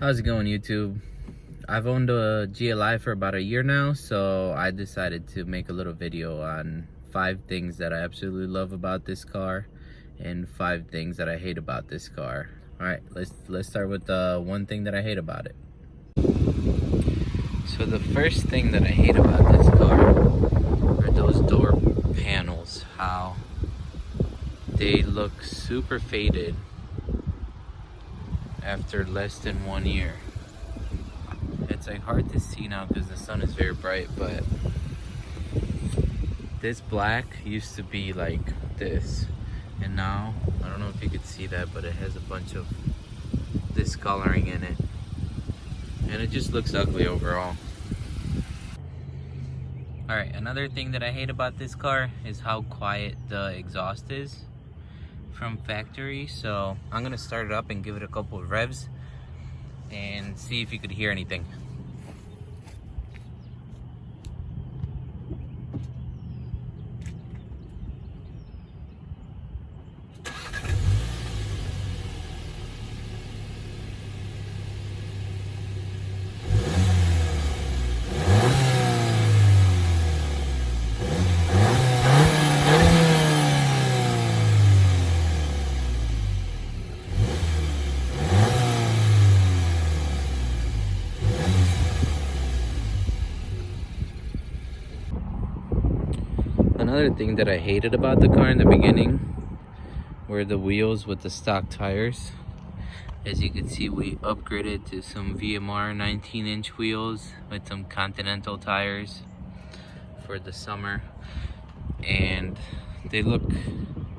How's it going, YouTube? I've owned a GLI for about a year now, so I decided to make a little video on 5 things that I absolutely love about this car and 5 things that I hate about this car. Alright, let's start with the one thing that I hate about it. So the first thing that I hate about this car are those door panels. How they look super faded after less than 1 year. It's like hard to see now because the sun is very bright, but this black used to be like this, and now I don't know if you could see that, but it has a bunch of discoloring in it, and it just looks ugly overall. Alright, another thing that I hate about this car is how quiet the exhaust is from factory. So I'm gonna start it up and give it a couple of revs and see if you could hear anything. Another thing that I hated about the car in the beginning were the wheels with the stock tires. As you can see, we upgraded to some VMR 19-inch wheels with some Continental tires for the summer, and they look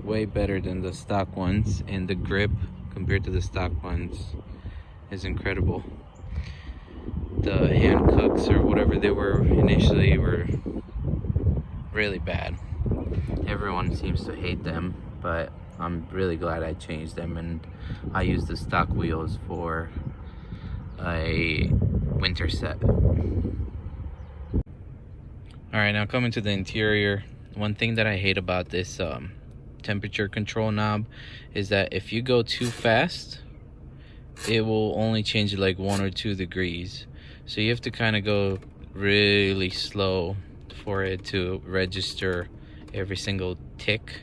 way better than the stock ones, and the grip compared to the stock ones is incredible. The hand cooks or whatever they were initially were really bad. Everyone seems to hate them, but I'm really glad I changed them, and I use the stock wheels for a winter set. Alright, now coming to the interior. One thing that I hate about this temperature control knob is that if you go too fast, it will only change it like 1 or 2 degrees. So you have to kind of go really slow for it to register every single tick.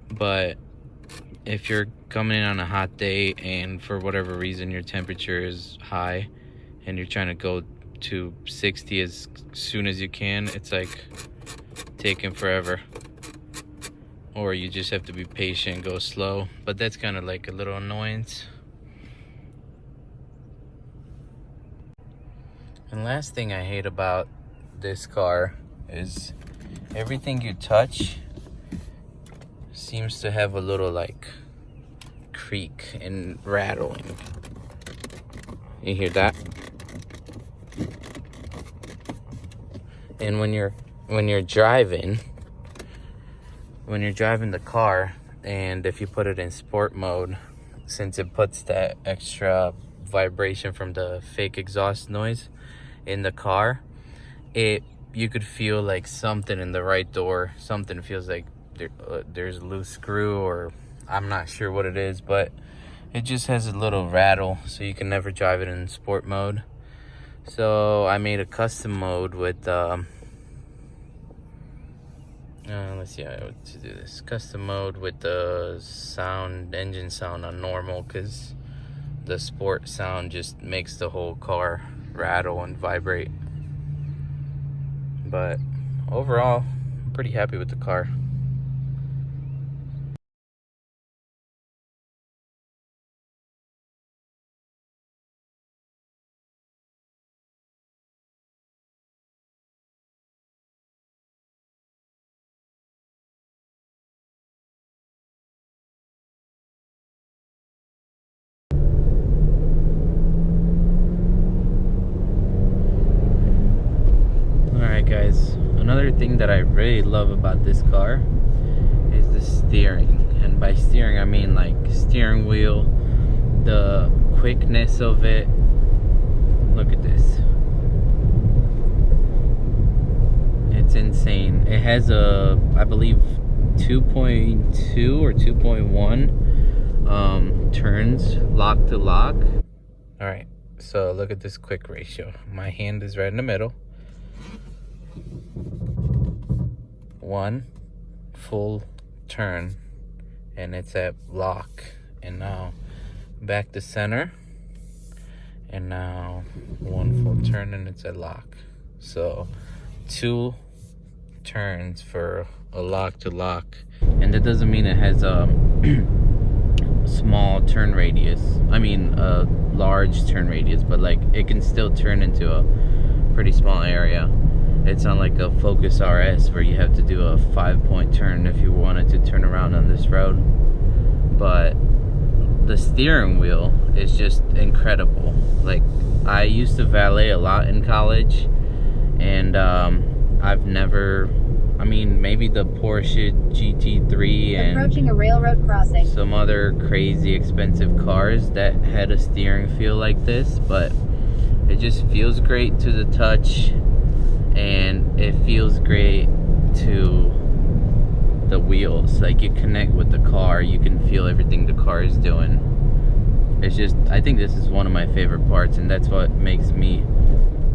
But if you're coming in on a hot day and for whatever reason your temperature is high and you're trying to go to 60 as soon as you can, it's like taking forever. Or you just have to be patient, go slow. But that's kind of like a little annoyance. And last thing I hate about this car is everything you touch seems to have a little like creak and rattling. You hear that? And when you're driving the car, and if you put it in sport mode, since it puts that extra vibration from the fake exhaust noise in the car, you could feel like something in the right door. Something feels like there's a loose screw, or I'm not sure what it is, but it just has a little rattle, so you can never drive it in sport mode. So I made a custom mode with let's see how to do this. Custom mode with the engine sound on normal, because the sport sound just makes the whole car rattle and vibrate. But overall, I'm pretty happy with the car. Alright guys, another thing that I really love about this car is the steering. And by steering I mean like steering wheel, the quickness of it. Look at this. It's insane. It has a, I believe, 2.2 or 2.1 turns lock to lock, All right, so look at this quick ratio. My hand is right in the middle. 1 full turn and it's at lock, and now back to center, and now 1 full turn and it's at lock. So 2 turns for a lock to lock, and that doesn't mean it has a small turn radius, I mean a large turn radius, but like it can still turn into a pretty small area. It's not like a Focus RS where you have to do a 5-point turn if you wanted to turn around on this road. But the steering wheel is just incredible. Like, I used to valet a lot in college, and I've never, I mean, maybe the Porsche GT3 and approaching a railroad crossing, some other crazy expensive cars that had a steering feel like this, but it just feels great to the touch, and it feels great to the wheels. Like, you connect with the car, you can feel everything the car is doing. It's just, I think this is one of my favorite parts, and that's what makes me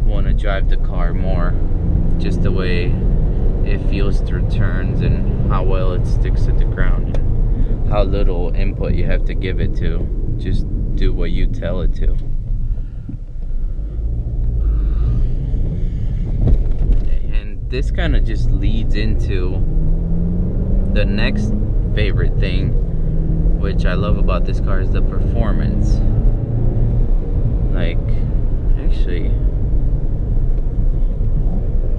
want to drive the car more. Just the way it feels through turns, and how well it sticks to the ground, and how little input you have to give it to. Just do what you tell it to. This kind of just leads into the next favorite thing, which I love about this car, is the performance. Like, actually,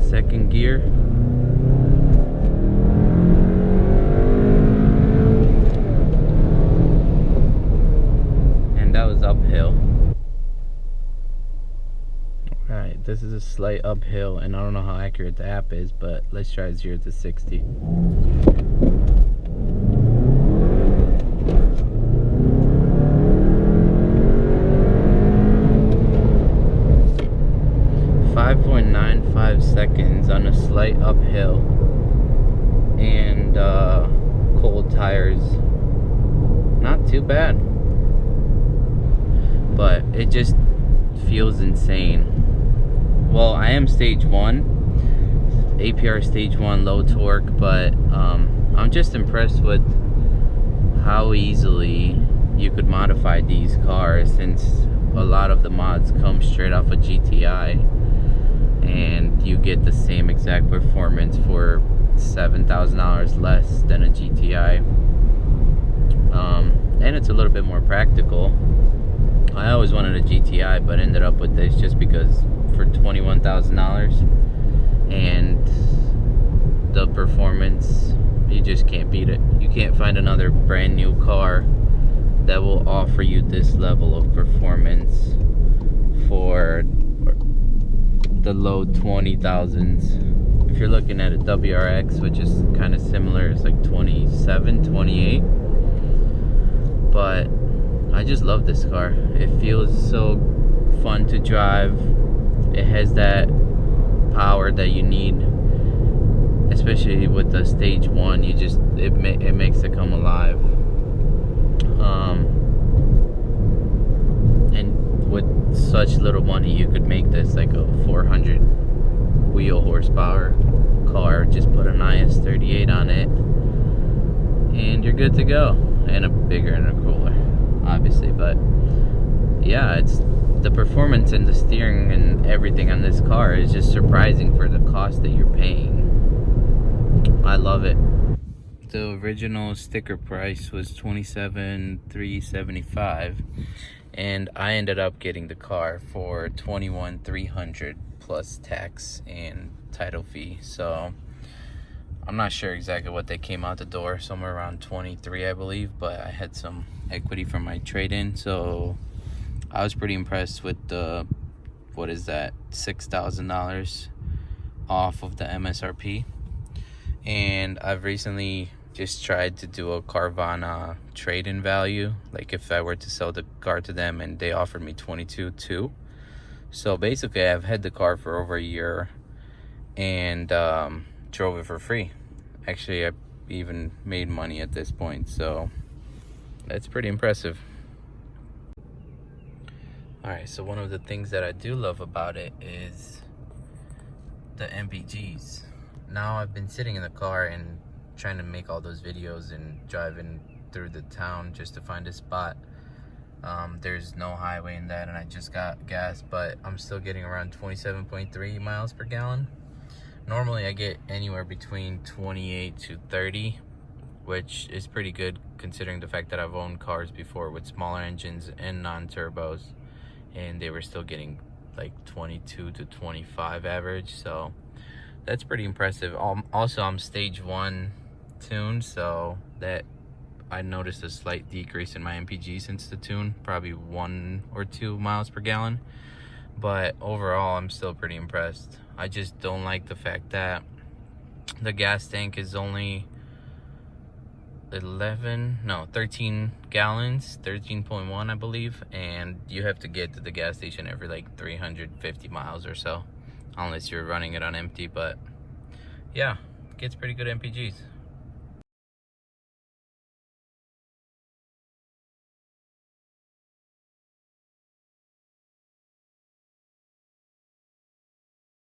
second gear, and that was uphill. Alright, this is a slight uphill, and I don't know how accurate the app is, but let's try 0 to 60. .95 seconds on a slight uphill, and cold tires. Not too bad, but it just feels insane. Well, I am stage 1, APR stage 1, low torque, but I'm just impressed with how easily you could modify these cars, since a lot of the mods come straight off a GTI, and you get the same exact performance for $7,000 less than a GTI. And it's a little bit more practical. I always wanted a GTI, but ended up with this just because for $21,000, and the performance, you just can't beat it. You can't find another brand new car that will offer you this level of performance for the low 20,000s. If you're looking at a WRX, which is kind of similar, it's like 27, 28. But I just love this car. It feels so fun to drive. It has that power that you need, especially with the stage 1. You just, it makes it come alive. And with such little money, you could make this like a 400 wheel horsepower car. Just put an IS38 on it, and you're good to go. And a bigger intercooler, obviously. But yeah, it's the performance and the steering and everything on this car is just surprising for the cost that you're paying. I love it. The original sticker price was $27,375, and I ended up getting the car for $21,300 plus tax and title fee. So I'm not sure exactly what they came out the door, somewhere around 23, I believe, but I had some equity from my trade-in, so I was pretty impressed with the, what is that, $6,000 off of the MSRP. And I've recently just tried to do a Carvana trade-in value, like if I were to sell the car to them, and they offered me $22,200. So basically I've had the car for over a year, and drove it for free. Actually, I even made money at this point, so that's pretty impressive. Alright, so one of the things that I do love about it is the MPGs. Now I've been sitting in the car and trying to make all those videos and driving through the town just to find a spot. There's no highway in that, and I just got gas, but I'm still getting around 27.3 miles per gallon. Normally I get anywhere between 28 to 30, which is pretty good considering the fact that I've owned cars before with smaller engines and non-turbos, and they were still getting like 22 to 25 average, so that's pretty impressive. Also, I'm stage 1 tuned, so that I noticed a slight decrease in my MPG since the tune, probably 1 or 2 miles per gallon. But overall, I'm still pretty impressed. I just don't like the fact that the gas tank is only 13 gallons, 13.1 I believe, and you have to get to the gas station every like 350 miles or so, unless you're running it on empty. But yeah, it gets pretty good MPGs.